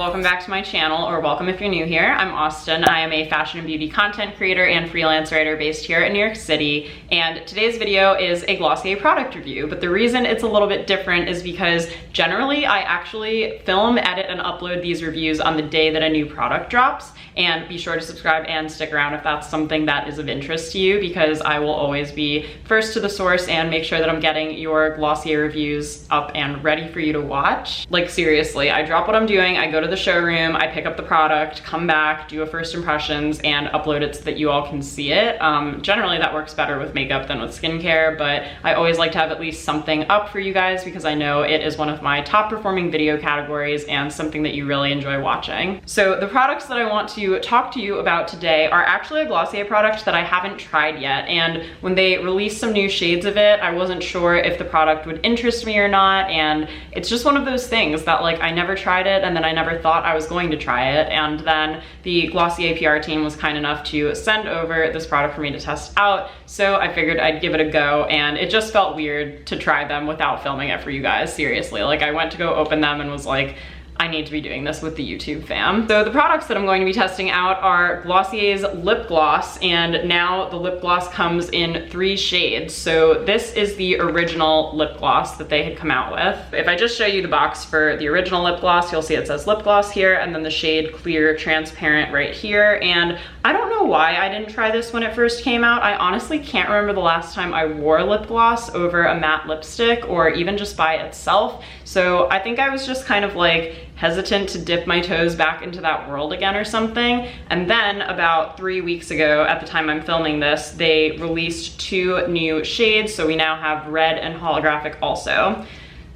welcome back to my channel, or welcome if you're new here. I'm Austen. I am a fashion and beauty content creator and freelance writer based here in New York City, and today's video is a Glossier product review. But the reason it's a little bit different is because generally I actually film, edit, and upload these reviews on the day that a new product drops. And be sure to subscribe and stick around if that's something that is of interest to you, because I will always be first to the source and make sure that I'm getting your Glossier reviews up and ready for you to watch. Like seriously, I drop what I'm doing, I go to the showroom, I pick up the product, come back, do a first impressions, and upload it so that you all can see it. Generally that works better with makeup than with skincare, but I always like to have at least something up for you guys because I know it is one of my top performing video categories and something that you really enjoy watching. So the products that I want to talk to you about today are actually a Glossier product that I haven't tried yet, and when they released some new shades of it, I wasn't sure if the product would interest me or not, and it's just one of those things that like I never tried it and then I never thought I was going to try it, and then the Glossier PR team was kind enough to send over this product for me to test out, so I figured I'd give it a go, and it just felt weird to try them without filming it for you guys, seriously. Like I went to go open them and was like, I need to be doing this with the YouTube fam. So the products that I'm going to be testing out are Glossier's lip gloss, and now the lip gloss comes in 3 shades. So this is the original lip gloss that they had come out with. If I just show you the box for the original lip gloss, you'll see it says lip gloss here, and then the shade clear transparent right here. And I don't know why I didn't try this when it first came out. I honestly can't remember the last time I wore lip gloss over a matte lipstick or even just by itself. So I think I was just kind of like hesitant to dip my toes back into that world again or something. And then about 3 weeks ago, at the time I'm filming this, they released 2 new shades. So we now have red and holographic also.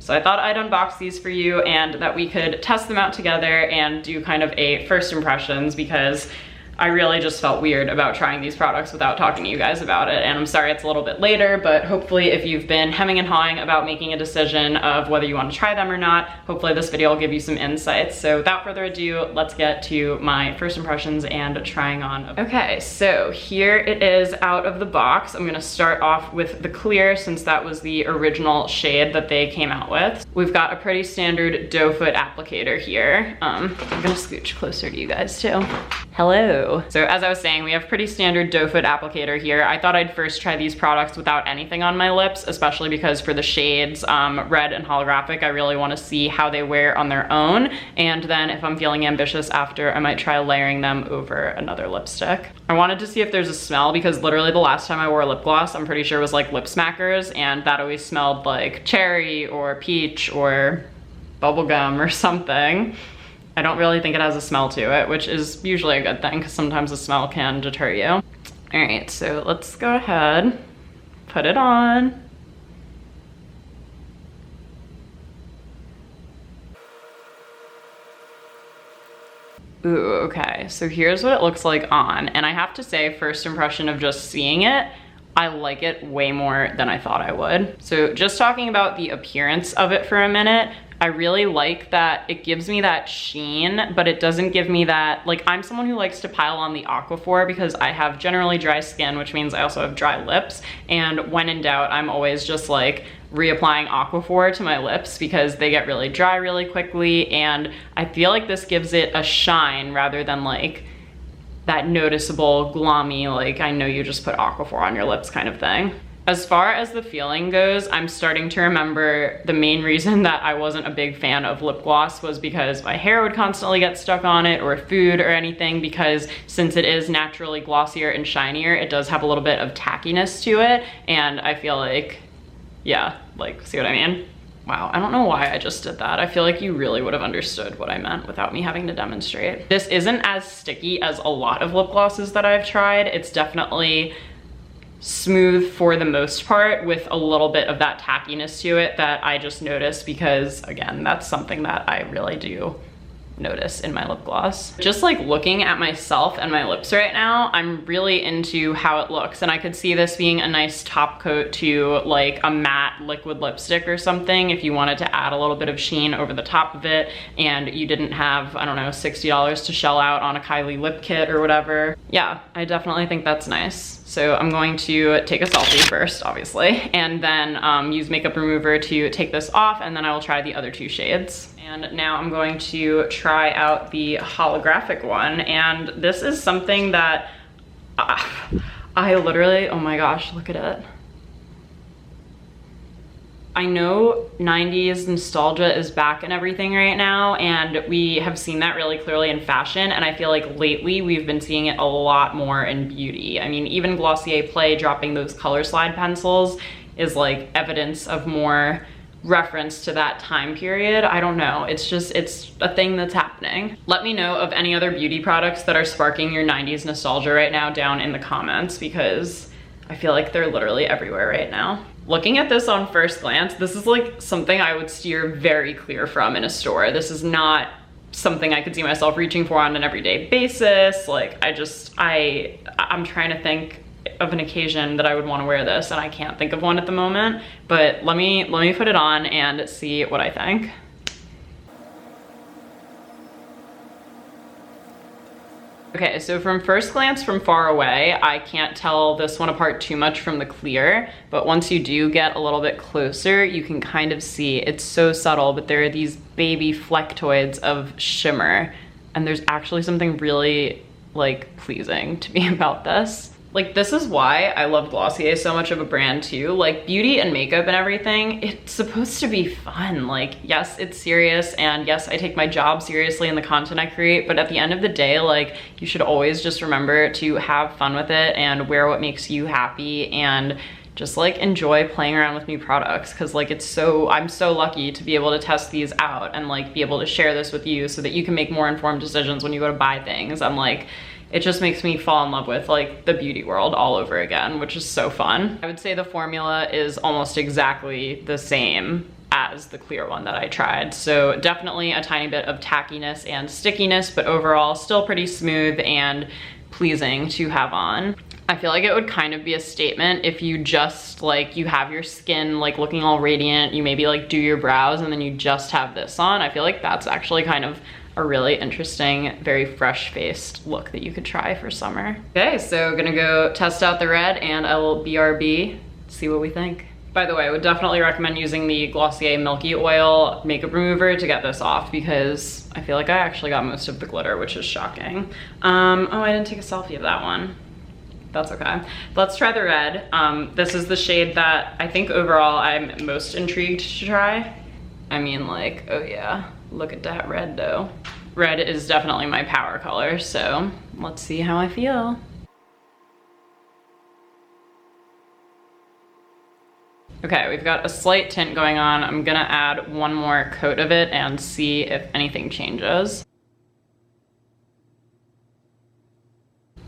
So I thought I'd unbox these for you and that we could test them out together and do kind of a first impressions, because I really just felt weird about trying these products without talking to you guys about it. And I'm sorry it's a little bit later, but hopefully if you've been hemming and hawing about making a decision of whether you want to try them or not, hopefully this video will give you some insights. So without further ado, let's get to my first impressions and trying on. Okay, so here it is out of the box. I'm gonna start off with the clear, since that was the original shade that they came out with. We've got a pretty standard doe foot applicator here. I'm gonna scooch closer to you guys too. Hello. So as I was saying, we have pretty standard doe foot applicator here. I thought I'd first try these products without anything on my lips, especially because for the shades red and holographic, I really want to see how they wear on their own. And then if I'm feeling ambitious after, I might try layering them over another lipstick. I wanted to see if there's a smell, because literally the last time I wore a lip gloss, I'm pretty sure it was like Lip Smackers, and that always smelled like cherry or peach or bubblegum or something. I don't really think it has a smell to it, which is usually a good thing because sometimes the smell can deter you. All right, so let's go ahead, put it on. Ooh, okay, so here's what it looks like on. And I have to say, first impression of just seeing it, I like it way more than I thought I would. So just talking about the appearance of it for a minute, I really like that it gives me that sheen, but it doesn't give me that, like I'm someone who likes to pile on the Aquaphor because I have generally dry skin, which means I also have dry lips. And when in doubt, I'm always just like reapplying Aquaphor to my lips because they get really dry really quickly. And I feel like this gives it a shine rather than like that noticeable glommy, like I know you just put Aquaphor on your lips kind of thing. As far as the feeling goes, I'm starting to remember the main reason that I wasn't a big fan of lip gloss was because my hair would constantly get stuck on it, or food or anything, because since it is naturally glossier and shinier, it does have a little bit of tackiness to it. And I feel like, yeah, like, see what I mean? Wow, I don't know why I just did that. I feel like you really would have understood what I meant without me having to demonstrate. This isn't as sticky as a lot of lip glosses that I've tried. It's definitely smooth for the most part, with a little bit of that tackiness to it that I just noticed because, again, that's something that I really do notice in my lip gloss. Just like looking at myself and my lips right now, I'm really into how it looks, and I could see this being a nice top coat to like a matte liquid lipstick or something if you wanted to add a little bit of sheen over the top of it and you didn't have, I don't know, $60 to shell out on a Kylie lip kit or whatever. Yeah, I definitely think that's nice. So I'm going to take a selfie first, obviously, and then use makeup remover to take this off, and then I will try the other 2 shades. And now I'm going to try try out the holographic one, and this is something that I literally, oh my gosh, look at it. I know 90s nostalgia is back and everything right now, and we have seen that really clearly in fashion, and I feel like lately we've been seeing it a lot more in beauty. I mean, even Glossier Play dropping those color slide pencils is like evidence of more reference to that time period. I don't know, it's a thing that's happening. Let me know of any other beauty products that are sparking your 90s nostalgia right now down in the comments, because I feel like they're literally everywhere right now. Looking at this on first glance, this is like something I would steer very clear from in a store. This is not something I could see myself reaching for on an everyday basis. Like I'm trying to think of an occasion that I would want to wear this, and I can't think of one at the moment, but let me put it on and see what I think. Okay, so from first glance from far away, I can't tell this one apart too much from the clear, but once you do get a little bit closer, you can kind of see it's so subtle, but there are these baby flectoids of shimmer, and there's actually something really like pleasing to me about this. Like, this is why I love Glossier so much of a brand too. Like, beauty and makeup and everything, it's supposed to be fun. Like, yes, it's serious, and yes, I take my job seriously in the content I create, but at the end of the day, like, you should always just remember to have fun with it and wear what makes you happy, and just like enjoy playing around with new products, because like I'm so lucky to be able to test these out and like be able to share this with you so that you can make more informed decisions when you go to buy things. I'm like, it just makes me fall in love with like the beauty world all over again, which is so fun. I would say the formula is almost exactly the same as the clear one that I tried. So definitely a tiny bit of tackiness and stickiness, but overall still pretty smooth and pleasing to have on. I feel like it would kind of be a statement if you just like, you have your skin like looking all radiant, you maybe like do your brows and then you just have this on. I feel like that's actually kind of a really interesting, very fresh-faced look that you could try for summer. Okay, so gonna go test out the red and I will BRB, see what we think. By the way, I would definitely recommend using the Glossier Milky Oil makeup remover to get this off, because I feel like I actually got most of the glitter, which is shocking. Oh, I didn't take a selfie of that one. That's okay. Let's try the red. This is the shade that I think overall I'm most intrigued to try. I mean, like, oh yeah, look at that red though. Red is definitely my power color, so let's see how I feel. Okay, we've got a slight tint going on. I'm gonna add one more coat of it and see if anything changes.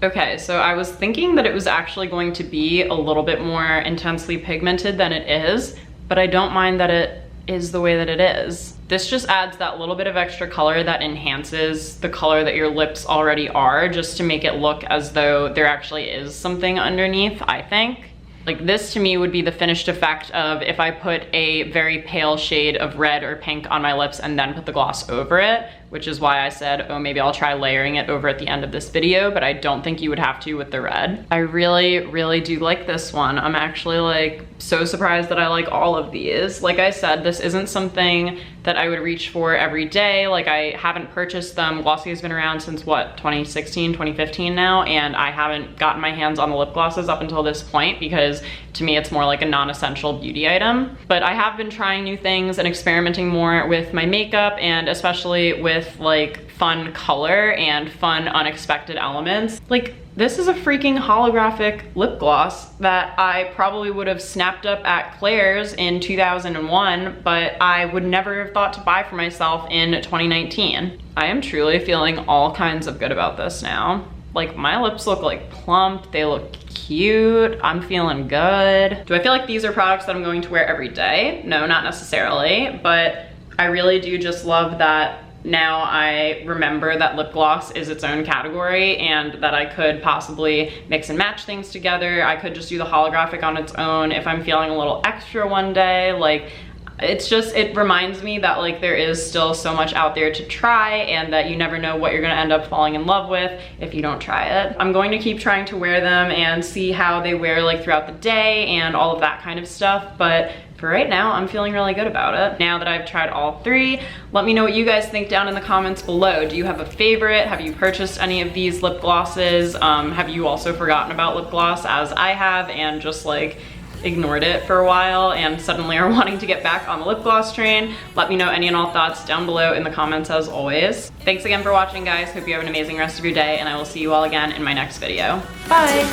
Okay, so I was thinking that it was actually going to be a little bit more intensely pigmented than it is, but I don't mind that it is the way that it is. This just adds that little bit of extra color that enhances the color that your lips already are, just to make it look as though there actually is something underneath, I think. Like, this to me would be the finished effect of if I put a very pale shade of red or pink on my lips and then put the gloss over it, which is why I said, oh, maybe I'll try layering it over at the end of this video, but I don't think you would have to with the red. I really, really do like this one. I'm actually like so surprised that I like all of these. Like I said, this isn't something that I would reach for every day. Like, I haven't purchased them. Glossier's been around since what, 2016, 2015 now, and I haven't gotten my hands on the lip glosses up until this point, because to me it's more like a non-essential beauty item. But I have been trying new things and experimenting more with my makeup, and especially with like fun color and fun unexpected elements. Like, this is a freaking holographic lip gloss that I probably would have snapped up at Claire's in 2001, but I would never have thought to buy for myself in 2019. I am truly feeling all kinds of good about this now. Like, my lips look like plump, they look cute, I'm feeling good. Do I feel like these are products that I'm going to wear every day? No, not necessarily, but I really do just love that now I remember that lip gloss is its own category, and that I could possibly mix and match things together. I could just do the holographic on its own if I'm feeling a little extra one day. Like, it reminds me that like there is still so much out there to try, and that you never know what you're gonna end up falling in love with if you don't try it. I'm going to keep trying to wear them and see how they wear like throughout the day and all of that kind of stuff, but for right now, I'm feeling really good about it. Now that I've tried all three, let me know what you guys think down in the comments below. Do you have a favorite? Have you purchased any of these lip glosses? Have you also forgotten about lip gloss as I have and just like ignored it for a while and suddenly are wanting to get back on the lip gloss train? Let me know any and all thoughts down below in the comments as always. Thanks again for watching, guys. Hope you have an amazing rest of your day, and I will see you all again in my next video. Bye!